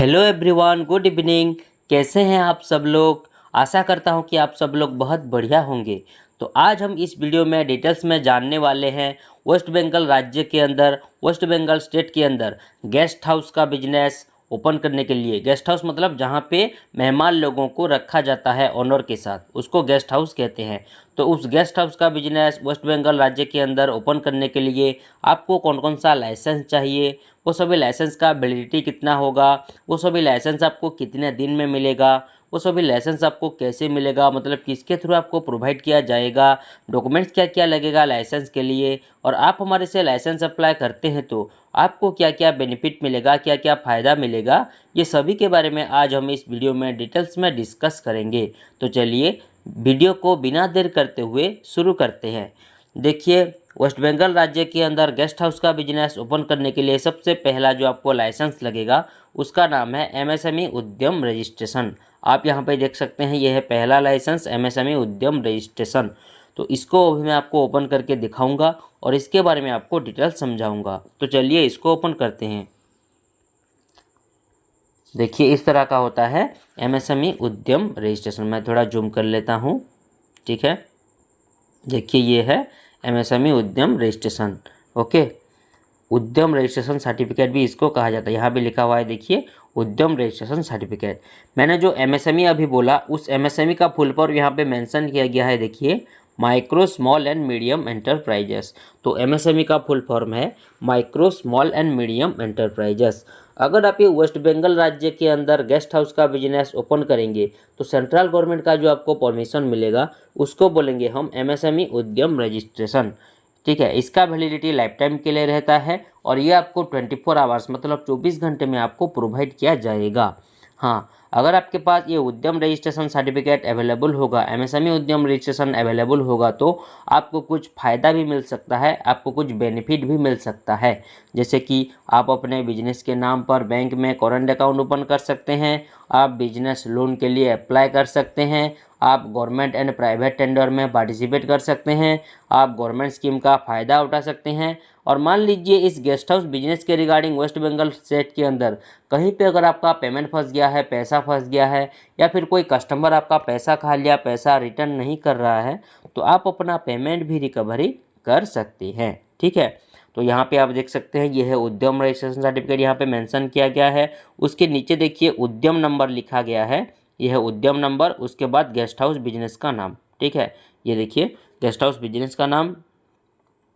Hello everyone, good evening. कैसे हैं आप सब लोग? आशा करता हूं कि आप सब लोग बहुत बढ़िया होंगे। तो आज हम इस वीडियो में डिटेल्स में जानने वाले हैं वेस्ट बंगाल राज्य के अंदर, वेस्ट बंगाल स्टेट के अंदर गेस्ट हाउस का बिजनेस ओपन करने के लिए। गेस्ट हाउस मतलब जहां पे मेहमान लोगों को रखा जाता है ऑनर के साथ, उसको गेस्ट हाउस कहते हैं। तो उस गेस्ट हाउस का बिजनेस वेस्ट बंगाल राज्य के अंदर ओपन करने के लिए आपको कौन कौन सा लाइसेंस चाहिए, वो सभी लाइसेंस का वैलिडिटी कितना होगा, वो सभी लाइसेंस आपको कितने दिन में मिलेगा, वो सभी लाइसेंस आपको कैसे मिलेगा, मतलब किसके थ्रू आपको प्रोवाइड किया जाएगा, डॉक्यूमेंट्स क्या क्या लगेगा लाइसेंस के लिए, और आप हमारे से लाइसेंस अप्लाई करते हैं तो आपको क्या क्या बेनिफिट मिलेगा, क्या क्या फ़ायदा मिलेगा, ये सभी के बारे में आज हम इस वीडियो में डिटेल्स में डिस्कस करेंगे। तो चलिए वीडियो को बिना देर करते हुए शुरू करते हैं। देखिए, वेस्ट बंगाल राज्य के अंदर गेस्ट हाउस का बिजनेस ओपन करने के लिए सबसे पहला जो आपको लाइसेंस लगेगा उसका नाम है एमएसएमई उद्यम रजिस्ट्रेशन। आप यहाँ पे देख सकते हैं, यह है पहला लाइसेंस एमएसएमई उद्यम रजिस्ट्रेशन। तो इसको अभी मैं आपको ओपन करके दिखाऊंगा और इसके बारे में आपको डिटेल समझाऊंगा। तो चलिए इसको ओपन करते हैं। देखिए इस तरह का होता है एमएसएमई उद्यम रजिस्ट्रेशन। मैं थोड़ा जूम कर लेता हूँ, ठीक है। देखिए ये है एमएसएमई उद्यम रजिस्ट्रेशन। ओके, उद्यम रजिस्ट्रेशन सर्टिफिकेट भी इसको कहा जाता है। यहाँ भी लिखा हुआ है, देखिए उद्यम रजिस्ट्रेशन सर्टिफिकेट। मैंने जो एमएसएमई अभी बोला उस एमएसएमई का फुल फॉर्म यहाँ पे मेंशन किया गया है। देखिए, micro small and medium enterprises. तो एमएसएमई का फुल फॉर्म है micro small and medium enterprises. अगर आप ये वेस्ट बंगाल राज्य के अंदर गेस्ट हाउस का बिजनेस ओपन करेंगे तो सेंट्रल गवर्नमेंट का जो आपको परमिशन मिलेगा उसको बोलेंगे हम एमएसएमई उद्यम रजिस्ट्रेशन, ठीक है। इसका वैलिडिटी लाइफ टाइम के लिए रहता है और ये आपको 24 आवर्स मतलब 24 घंटे में आपको प्रोवाइड किया जाएगा। हाँ, अगर आपके पास ये उद्यम रजिस्ट्रेशन सर्टिफिकेट अवेलेबल होगा, एमएसएमई उद्यम रजिस्ट्रेशन अवेलेबल होगा, तो आपको कुछ फ़ायदा भी मिल सकता है, आपको कुछ बेनिफिट भी मिल सकता है। जैसे कि आप अपने बिजनेस के नाम पर बैंक में करंट अकाउंट ओपन कर सकते हैं, आप बिजनेस लोन के लिए अप्लाई कर सकते हैं, आप गवर्नमेंट एंड प्राइवेट टेंडर में पार्टिसिपेट कर सकते हैं, आप गवर्नमेंट स्कीम का फ़ायदा उठा सकते हैं। और मान लीजिए इस गेस्ट हाउस बिजनेस के रिगार्डिंग वेस्ट बंगाल स्टेट के अंदर कहीं पे अगर आपका पेमेंट फंस गया है, पैसा फंस गया है, या फिर कोई कस्टमर आपका पैसा खा लिया, पैसा रिटर्न नहीं कर रहा है, तो आप अपना पेमेंट भी रिकवरी कर सकते हैं, ठीक है। तो यहाँ पे आप देख सकते हैं ये है उद्यम रजिस्ट्रेशन सर्टिफिकेट, यहाँ पे मेंशन किया गया है। उसके नीचे देखिए उद्यम नंबर लिखा गया है, यह है उद्यम नंबर, उसके बाद गेस्ट हाउस बिजनेस का नाम, ठीक है। ये देखिए गेस्ट हाउस बिजनेस का नाम,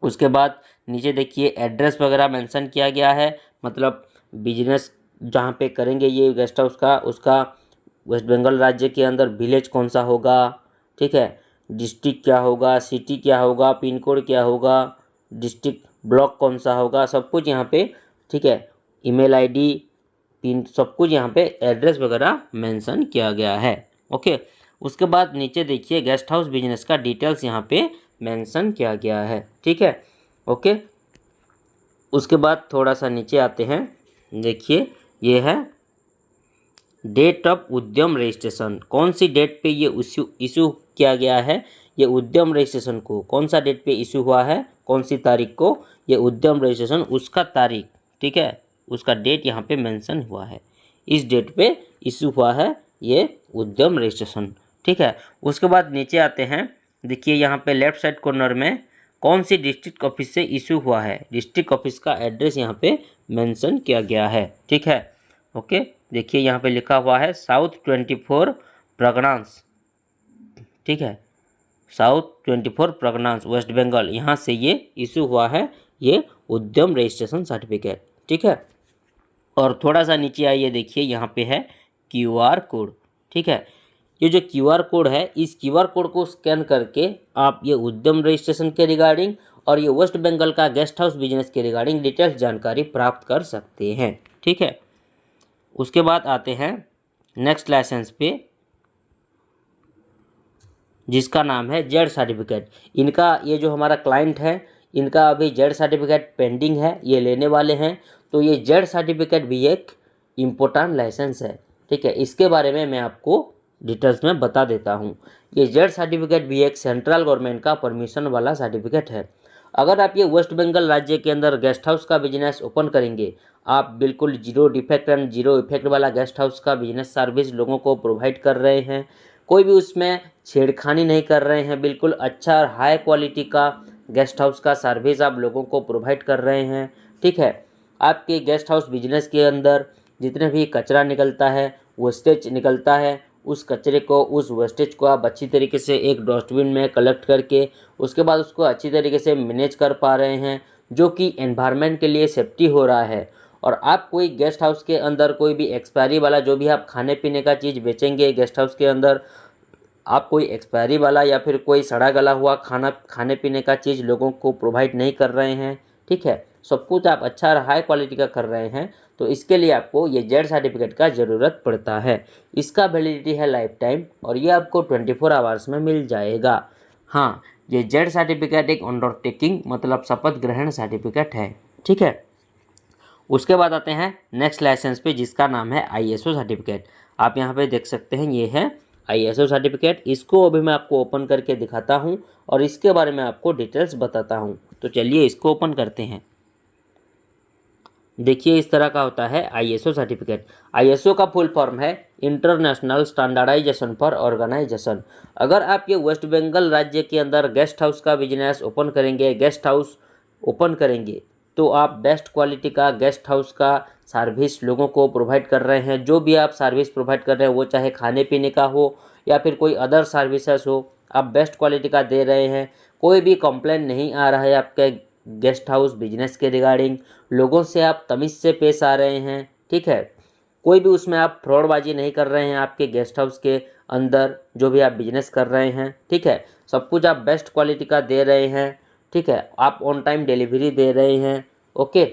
उसके बाद नीचे देखिए एड्रेस वगैरह मेंशन किया गया है, मतलब बिजनेस जहाँ पे करेंगे ये गेस्ट हाउस का, उसका वेस्ट बंगाल राज्य के अंदर विलेज कौन सा होगा, ठीक है, डिस्ट्रिक्ट क्या होगा, सिटी क्या होगा, पिन कोड क्या होगा, डिस्ट्रिक्ट ब्लॉक कौन सा होगा, सब कुछ यहाँ पे, ठीक है। ईमेल आईडी, पिन, सब कुछ यहाँ पे एड्रेस वगैरह मेंशन किया गया है। ओके, उसके बाद नीचे देखिए गेस्ट हाउस बिजनेस का डिटेल्स यहाँ पे मेंशन किया गया है, ठीक है। ओके, उसके बाद थोड़ा सा नीचे आते हैं। देखिए ये है डेट ऑफ उद्यम रजिस्ट्रेशन, कौन सी डेट पे ये इशू किया गया है, ये उद्यम रजिस्ट्रेशन को कौन सा डेट पे इशू हुआ है, कौन सी तारीख को ये उद्यम रजिस्ट्रेशन, उसका तारीख, ठीक है, उसका डेट यहाँ पे मेंशन हुआ है, इस डेट पे इशू हुआ है ये उद्यम रजिस्ट्रेशन, ठीक है। उसके बाद नीचे आते हैं। देखिए यहाँ पे लेफ्ट साइड कॉर्नर में कौन सी डिस्ट्रिक्ट ऑफिस से इशू हुआ है, डिस्ट्रिक्ट ऑफिस का एड्रेस यहाँ पे मेंशन किया गया है, ठीक है। ओके, देखिए यहाँ पे लिखा हुआ है साउथ 24 प्रगनांस, ठीक है, साउथ 24 प्रगनांस वेस्ट बंगाल, यहाँ से ये इशू हुआ है ये उद्यम रजिस्ट्रेशन सर्टिफिकेट, ठीक है। और थोड़ा सा नीचे आइए, देखिए यहाँ पे है क्यूआर कोड, ठीक है। ये जो क्यूआर कोड है, इस क्यूआर कोड को स्कैन करके आप ये उद्यम रजिस्ट्रेशन के रिगार्डिंग और ये वेस्ट बंगाल का गेस्ट हाउस बिजनेस के रिगार्डिंग डिटेल्स जानकारी प्राप्त कर सकते हैं, ठीक है। उसके बाद आते हैं नेक्स्ट लाइसेंस पे, जिसका नाम है जेड सर्टिफिकेट। इनका ये जो हमारा क्लाइंट है, इनका अभी जेड सर्टिफिकेट पेंडिंग है, ये लेने वाले हैं। तो ये जेड सर्टिफिकेट भी एक इम्पोर्टेंट लाइसेंस है, ठीक है। इसके बारे में मैं आपको डिटेल्स में बता देता हूँ। ये जेड सर्टिफिकेट भी एक सेंट्रल गवर्नमेंट का परमिशन वाला सर्टिफिकेट है। अगर आप ये वेस्ट बंगाल राज्य के अंदर गेस्ट हाउस का बिजनेस ओपन करेंगे, आप बिल्कुल zero defect and zero effect वाला गेस्ट हाउस का बिजनेस सर्विस लोगों को प्रोवाइड कर रहे हैं। कोई भी उसमें छेड़खानी नहीं कर रहे हैं, बिल्कुल अच्छा और हाई क्वालिटी का गेस्ट हाउस का सर्विस आप लोगों को प्रोवाइड कर रहे हैं। ठीक है, आपके गेस्ट हाउस बिजनेस के अंदर जितने भी कचरा निकलता है, वेस्टेज निकलता है, उस कचरे को, उस वेस्टेज को आप अच्छी तरीके से एक डस्टबिन में कलेक्ट करके उसके बाद उसको अच्छी तरीके से मैनेज कर पा रहे हैं, जो कि एनवायरनमेंट के लिए सेफ्टी हो रहा है। और आप कोई गेस्ट हाउस के अंदर कोई भी एक्सपायरी वाला जो भी आप खाने पीने का चीज़ बेचेंगे गेस्ट हाउस के अंदर, आप कोई एक्सपायरी वाला या फिर कोई सड़ा गला हुआ खाने पीने का चीज़ लोगों को प्रोवाइड नहीं कर रहे हैं। ठीक है, सब कुछ आप अच्छा और हाई क्वालिटी का कर रहे हैं, तो इसके लिए आपको ये जेड सर्टिफिकेट का ज़रूरत पड़ता है। इसका वैलिडिटी है लाइफ टाइम और ये आपको 24 आवर्स में मिल जाएगा। हाँ, ये जेड सर्टिफिकेट एक अंडरटेकिंग मतलब शपथ ग्रहण सर्टिफिकेट है। ठीक है, उसके बाद आते हैं नेक्स्ट लाइसेंस पे, जिसका नाम है आईएसओ सर्टिफिकेट। आप यहाँ पे देख सकते हैं, ये है आईएसओ सर्टिफिकेट। इसको अभी मैं आपको ओपन करके दिखाता हूँ और इसके बारे में आपको डिटेल्स बताता हूँ। तो चलिए इसको ओपन करते हैं। देखिए इस तरह का होता है आईएसओ सर्टिफिकेट। आईएसओ का फुल फॉर्म है इंटरनेशनल स्टैंडर्डाइजेशन फॉर ऑर्गेनाइजेशन। अगर आप ये वेस्ट बंगाल राज्य के अंदर गेस्ट हाउस का बिजनेस ओपन करेंगे, गेस्ट हाउस ओपन करेंगे, तो आप बेस्ट क्वालिटी का गेस्ट हाउस का सर्विस लोगों को प्रोवाइड कर रहे हैं। जो भी आप सर्विस प्रोवाइड कर रहे हैं, वो चाहे खाने पीने का हो या फिर कोई अदर सर्विसेज हो, आप बेस्ट क्वालिटी का दे रहे हैं। कोई भी कंप्लेंट नहीं आ रहा है आपके गेस्ट हाउस बिजनेस के रिगार्डिंग। लोगों से आप तमीज़ से पेश आ रहे हैं। ठीक है, कोई भी उसमें आप फ्रॉडबाजी नहीं कर रहे हैं आपके गेस्ट हाउस के अंदर जो भी आप बिजनेस कर रहे हैं। ठीक है, सब कुछ आप बेस्ट क्वालिटी का दे रहे हैं। ठीक है, आप ऑन टाइम डिलीवरी दे रहे हैं। ओके,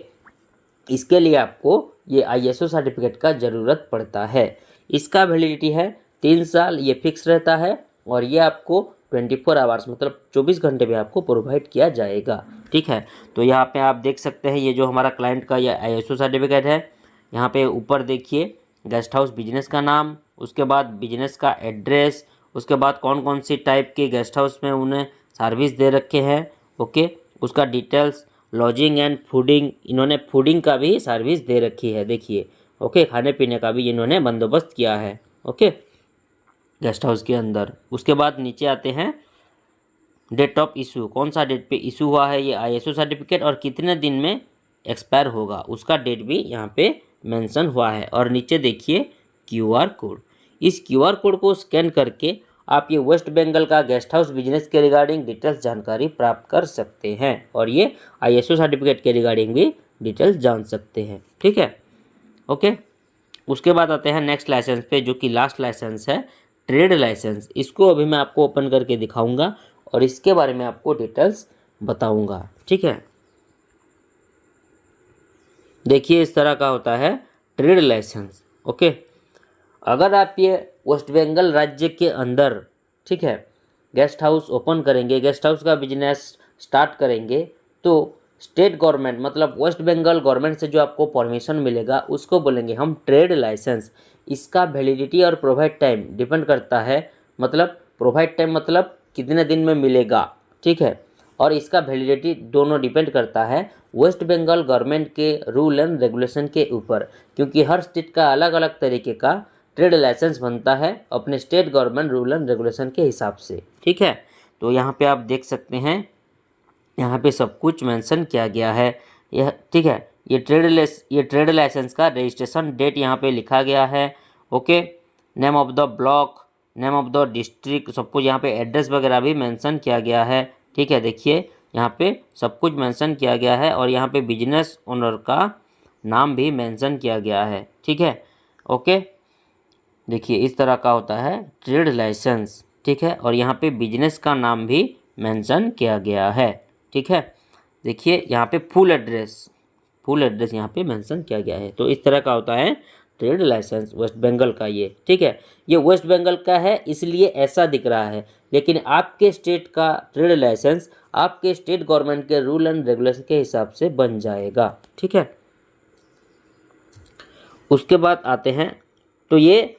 इसके लिए आपको ये आईएसओ सर्टिफिकेट का ज़रूरत पड़ता है। इसका वैलिडिटी है 3 साल, ये फिक्स रहता है और ये आपको 24 आवर्स मतलब 24 घंटे में आपको प्रोवाइड किया जाएगा। ठीक है, तो यहाँ पे आप देख सकते हैं ये जो हमारा क्लाइंट का ये आईएसओ सर्टिफिकेट है। यहाँ पे ऊपर देखिए गेस्ट हाउस बिजनेस का नाम, उसके बाद बिजनेस का एड्रेस, उसके बाद कौन कौन सी टाइप के गेस्ट हाउस में उन्हें सर्विस दे रखे हैं। ओके, उसका डिटेल्स, लॉजिंग एंड फूडिंग, इन्होंने फूडिंग का भी सर्विस दे रखी है देखिए। ओके, खाने पीने का भी इन्होंने बंदोबस्त किया है। ओके, गेस्ट हाउस के अंदर। उसके बाद नीचे आते हैं डेट ऑफ इशू, कौन सा डेट पे इशू हुआ है ये आईएसओ सर्टिफिकेट और कितने दिन में एक्सपायर होगा, उसका डेट भी यहाँ पे मेंशन हुआ है। और नीचे देखिए क्यूआर कोड, इस क्यूआर कोड को स्कैन करके आप ये वेस्ट बंगाल का गेस्ट हाउस बिजनेस के रिगार्डिंग डिटेल्स जानकारी प्राप्त कर सकते हैं और ये आईएसओ सर्टिफिकेट के रिगार्डिंग भी डिटेल्स जान सकते हैं। ठीक है, ओके। उसके बाद आते हैं नेक्स्ट लाइसेंस पे, जो कि लास्ट लाइसेंस है ट्रेड लाइसेंस। इसको अभी मैं आपको ओपन करके दिखाऊंगा और इसके बारे में आपको डिटेल्स बताऊंगा। ठीक है, देखिए इस तरह का होता है ट्रेड लाइसेंस। ओके, अगर आप ये वेस्ट बंगाल राज्य के अंदर, ठीक है, गेस्ट हाउस ओपन करेंगे, गेस्ट हाउस का बिजनेस स्टार्ट करेंगे, तो स्टेट गवर्नमेंट मतलब वेस्ट बंगाल गवर्नमेंट से जो आपको परमिशन मिलेगा उसको बोलेंगे हम ट्रेड लाइसेंस। इसका वैलिडिटी और प्रोवाइड टाइम डिपेंड करता है, मतलब प्रोवाइड टाइम मतलब कितने दिन में मिलेगा। ठीक है, और इसका वैलिडिटी दोनों डिपेंड करता है वेस्ट बंगाल गवर्नमेंट के रूल एंड रेगुलेशन के ऊपर, क्योंकि हर स्टेट का अलग अलग तरीके का ट्रेड लाइसेंस बनता है अपने state government rule and regulation के हिसाब से। ठीक है, तो यहाँ पे आप देख सकते हैं, यहाँ पे सब कुछ मेंशन किया गया है। यह ठीक है, ये ट्रेड लाइसेंस का रजिस्ट्रेशन डेट यहाँ पे लिखा गया है। Okay, name of the block, name of the district, सब कुछ यहाँ पे एड्रेस वगैरह भी मेंशन किया गया है। ठीक है, देखिए यहाँ पे सब कुछ मेंशन किया गया है और यहाँ पे बिजनेस ओनर का नाम भी मेंशन किया गया है। ठीक है, ओके, देखिए इस तरह का होता है ट्रेड लाइसेंस। ठीक है, और यहाँ पे बिजनेस का नाम भी मेंशन किया गया है। ठीक है, देखिए यहाँ पे फुल एड्रेस यहाँ पे मेंशन किया गया है। तो इस तरह का होता है ट्रेड लाइसेंस वेस्ट बंगाल का ये। ठीक है, ये वेस्ट बंगाल का है इसलिए ऐसा दिख रहा है, लेकिन आपके स्टेट का ट्रेड लाइसेंस आपके स्टेट गवर्नमेंट के रूल एंड रेगुलेशन के हिसाब से बन जाएगा। ठीक है, उसके बाद आते हैं, तो ये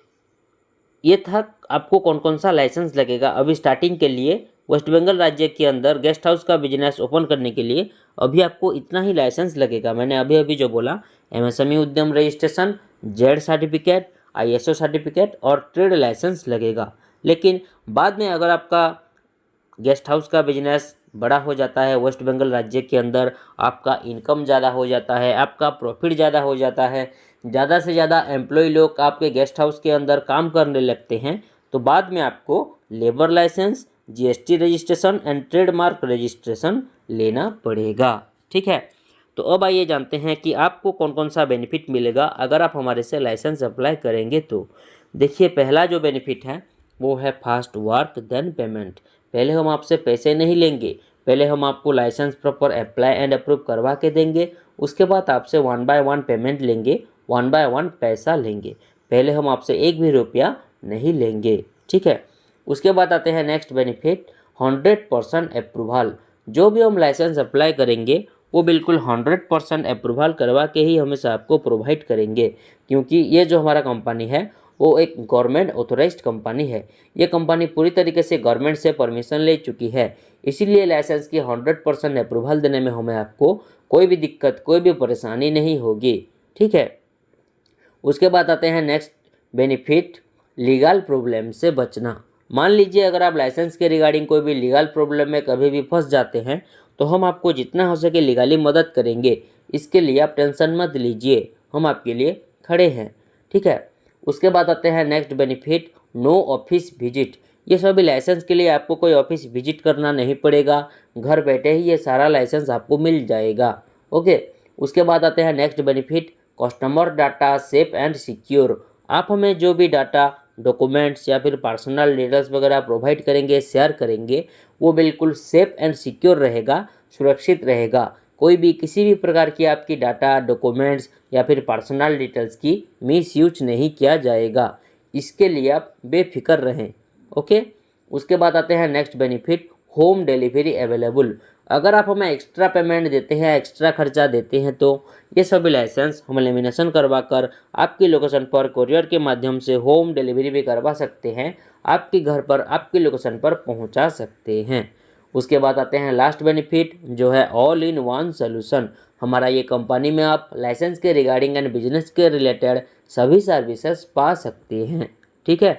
था आपको कौन कौन सा लाइसेंस लगेगा। अभी स्टार्टिंग के लिए वेस्ट बंगाल राज्य के अंदर गेस्ट हाउस का बिजनेस ओपन करने के लिए अभी आपको इतना ही लाइसेंस लगेगा। मैंने अभी अभी जो बोला एमएसएमई उद्यम registration, Z certificate, ISO certificate और ट्रेड लाइसेंस लगेगा। लेकिन बाद में अगर आपका गेस्ट हाउस का बिजनेस बड़ा हो जाता है, वेस्ट बंगाल राज्य के अंदर आपका इनकम ज़्यादा हो जाता है, आपका प्रॉफिट ज़्यादा हो जाता है, ज़्यादा से ज़्यादा एम्प्लॉय लोग आपके गेस्ट हाउस के अंदर काम करने लगते हैं, तो बाद में आपको labour licence, GST registration and trademark registration लेना पड़ेगा। ठीक है, तो अब आइए जानते हैं कि आपको कौन कौन सा बेनिफिट मिलेगा अगर आप हमारे से लाइसेंस अप्लाई करेंगे। तो देखिए, पहला जो बेनिफिट है वो है फास्ट वर्क देन पेमेंट। पहले हम आपसे पैसे नहीं लेंगे, पहले हम आपको licence proper apply and approve करवा के देंगे, उसके बाद आपसे 1 बाय 1 पेमेंट लेंगे, 1 बाय 1 पैसा लेंगे। पहले हम आपसे 1 भी रुपया नहीं लेंगे। ठीक है, उसके बाद आते हैं नेक्स्ट बेनिफिट, 100% अप्रूवल। जो भी हम लाइसेंस अप्लाई करेंगे वो बिल्कुल 100% अप्रूवल करवा के ही हमेशा आपको प्रोवाइड करेंगे, क्योंकि ये जो हमारा कंपनी है वो एक गवर्नमेंट ऑथोराइज्ड कंपनी है। ये कंपनी पूरी तरीके से गवर्नमेंट से परमिशन ले चुकी है, इसीलिए लाइसेंस की 100% अप्रूवल देने में हमें आपको कोई भी दिक्कत, कोई भी परेशानी नहीं होगी। ठीक है, उसके बाद आते हैं नेक्स्ट बेनिफिट, लीगल प्रॉब्लम से बचना। मान लीजिए अगर आप लाइसेंस के रिगार्डिंग कोई भी लीगल प्रॉब्लम में कभी भी फंस जाते हैं तो हम आपको जितना हो सके लीगली मदद करेंगे। इसके लिए आप टेंशन मत लीजिए, हम आपके लिए खड़े हैं। ठीक है, उसके बाद आते हैं next benefit, no office visit. ये सभी लाइसेंस के लिए आपको कोई ऑफिस विजिट करना नहीं पड़ेगा, घर बैठे ही ये सारा लाइसेंस आपको मिल जाएगा। ओके, उसके बाद आते हैं next benefit, customer data safe and secure. आप हमें जो भी डाटा, डॉक्यूमेंट्स या फिर पर्सनल डिटेल्स वगैरह प्रोवाइड करेंगे, शेयर करेंगे, वो बिल्कुल सेफ एंड सिक्योर रहेगा, सुरक्षित रहेगा। कोई भी किसी भी प्रकार की आपकी डाटा, डॉक्यूमेंट्स या फिर पर्सनल डिटेल्स की मिसयूज नहीं किया जाएगा, इसके लिए आप बेफिक्र रहें। ओके, उसके बाद आते हैं next benefit, home delivery available. अगर आप हमें एक्स्ट्रा पेमेंट देते हैं, एक्स्ट्रा खर्चा देते हैं, तो ये सभी लाइसेंस हम लेमिनेशन करवा कर आपकी लोकेशन पर कोरियर के माध्यम से होम डिलीवरी भी करवा सकते हैं, आपके घर पर, आपकी लोकेशन पर पहुंचा सकते हैं। उसके बाद आते हैं लास्ट बेनिफिट, जो है ऑल इन वन सोल्यूशन। हमारा ये कंपनी में आप लाइसेंस के रिगार्डिंग एंड बिजनेस के रिलेटेड सभी सर्विसेज पा सकते हैं। ठीक है,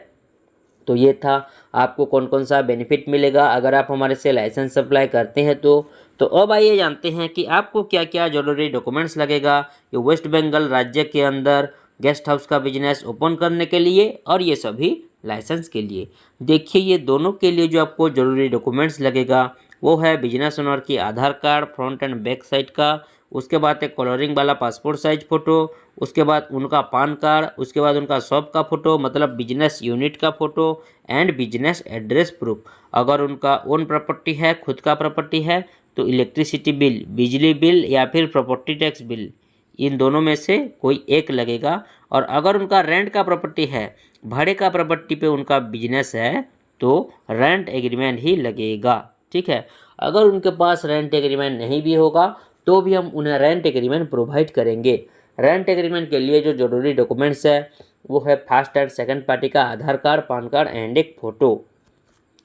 तो ये था आपको कौन कौन सा बेनिफिट मिलेगा अगर आप हमारे से लाइसेंस अप्लाई करते हैं। तो अब आइए जानते हैं कि आपको क्या क्या ज़रूरी डॉक्यूमेंट्स लगेगा ये वेस्ट बंगाल राज्य के अंदर गेस्ट हाउस का बिजनेस ओपन करने के लिए और ये सभी लाइसेंस के लिए। देखिए, ये दोनों के लिए जो आपको ज़रूरी डॉक्यूमेंट्स लगेगा वो है बिजनेस ओनर की Aadhaar card front and back side का, उसके बाद एक कलरिंग वाला पासपोर्ट साइज फ़ोटो, उसके बाद उनका पान कार्ड, उसके बाद उनका शॉप का फ़ोटो मतलब बिजनेस यूनिट का photo and business address proof. अगर उनका ओन प्रॉपर्टी है, खुद का प्रॉपर्टी है, तो इलेक्ट्रिसिटी बिल, बिजली बिल या फिर प्रॉपर्टी टैक्स बिल, इन दोनों में से कोई एक लगेगा। और अगर उनका रेंट का प्रॉपर्टी है, भाड़े का प्रॉपर्टी पे उनका बिजनेस है, तो रेंट एग्रीमेंट ही लगेगा। ठीक है, अगर उनके पास रेंट एग्रीमेंट नहीं भी होगा तो भी हम उन्हें रेंट एग्रीमेंट प्रोवाइड करेंगे। रेंट एग्रीमेंट के लिए जो जरूरी डॉक्यूमेंट्स है वो है फर्स्ट एंड सेकंड पार्टी का आधार कार्ड, पान कार्ड एंड एक फ़ोटो।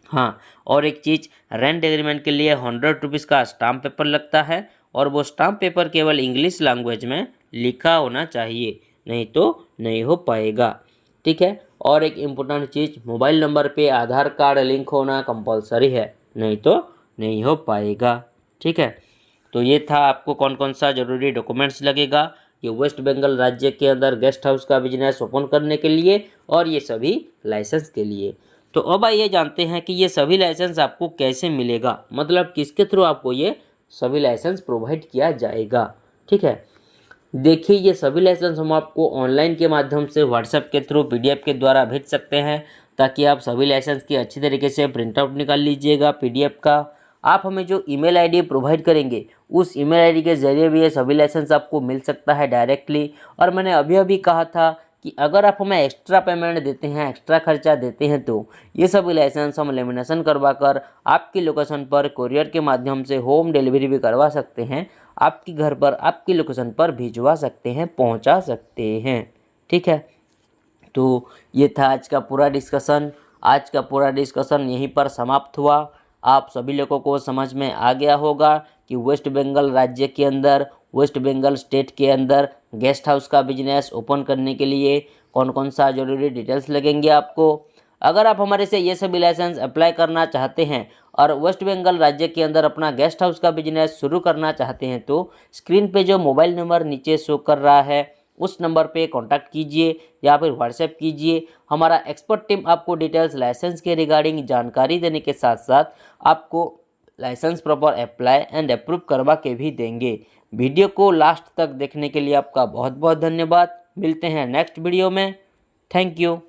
हाँ, और एक चीज़, रेंट एग्रीमेंट के लिए 100 रुपीज़ का स्टाम्प पेपर लगता है और वो स्टाम्प पेपर केवल इंग्लिश लैंग्वेज में लिखा होना चाहिए, नहीं तो नहीं हो पाएगा। ठीक है, और एक इम्पोर्टेंट चीज़, मोबाइल नंबर पे आधार कार्ड लिंक होना कंपलसरी है, नहीं तो नहीं हो पाएगा। ठीक है, तो ये था आपको कौन कौन सा ज़रूरी डॉक्यूमेंट्स लगेगा ये वेस्ट बंगाल राज्य के अंदर गेस्ट हाउस का बिजनेस ओपन करने के लिए और ये सभी लाइसेंस के लिए। तो अब आइए जानते हैं कि ये सभी लाइसेंस आपको कैसे मिलेगा, मतलब किसके थ्रू आपको ये सभी लाइसेंस प्रोवाइड किया जाएगा। ठीक है, देखिए, ये सभी लाइसेंस हम आपको ऑनलाइन के माध्यम से व्हाट्सएप के थ्रू PDF के द्वारा भेज सकते हैं, ताकि आप सभी लाइसेंस की अच्छी तरीके से प्रिंट आउट निकाल लीजिएगा PDF का। आप हमें जो ईमेल आईडी प्रोवाइड करेंगे उस ईमेल आईडी के ज़रिए भी ये सभी लाइसेंस आपको मिल सकता है डायरेक्टली। और मैंने अभी अभी कहा था कि अगर आप हमें एक्स्ट्रा पेमेंट देते हैं, एक्स्ट्रा खर्चा देते हैं, तो ये सभी लाइसेंस हम लेमिनेशन करवा कर आपकी लोकेशन पर कोरियर के माध्यम से होम डिलीवरी भी करवा सकते हैं, आपके घर पर, आपकी लोकेशन पर भिजवा सकते हैं, पहुंचा सकते हैं। ठीक है, तो ये था आज का पूरा डिस्कशन। आज का पूरा डिस्कशन यहीं पर समाप्त हुआ। आप सभी लोगों को समझ में आ गया होगा कि वेस्ट बंगाल राज्य के अंदर, वेस्ट बंगाल स्टेट के अंदर गेस्ट हाउस का बिजनेस ओपन करने के लिए कौन कौन सा जरूरी डिटेल्स लगेंगे आपको। अगर आप हमारे से ये सभी लाइसेंस अप्लाई करना चाहते हैं और वेस्ट बंगाल राज्य के अंदर अपना गेस्ट हाउस का बिजनेस शुरू करना चाहते हैं तो स्क्रीन पे जो मोबाइल नंबर नीचे शो कर रहा है उस नंबर पे कांटेक्ट कीजिए या फिर व्हाट्सएप कीजिए। हमारा एक्सपर्ट टीम आपको डिटेल्स लाइसेंस के रिगार्डिंग जानकारी देने के साथ साथ आपको licence proper apply and approve करवा के भी देंगे। वीडियो को लास्ट तक देखने के लिए आपका बहुत बहुत धन्यवाद। मिलते हैं नेक्स्ट वीडियो में। Thank you.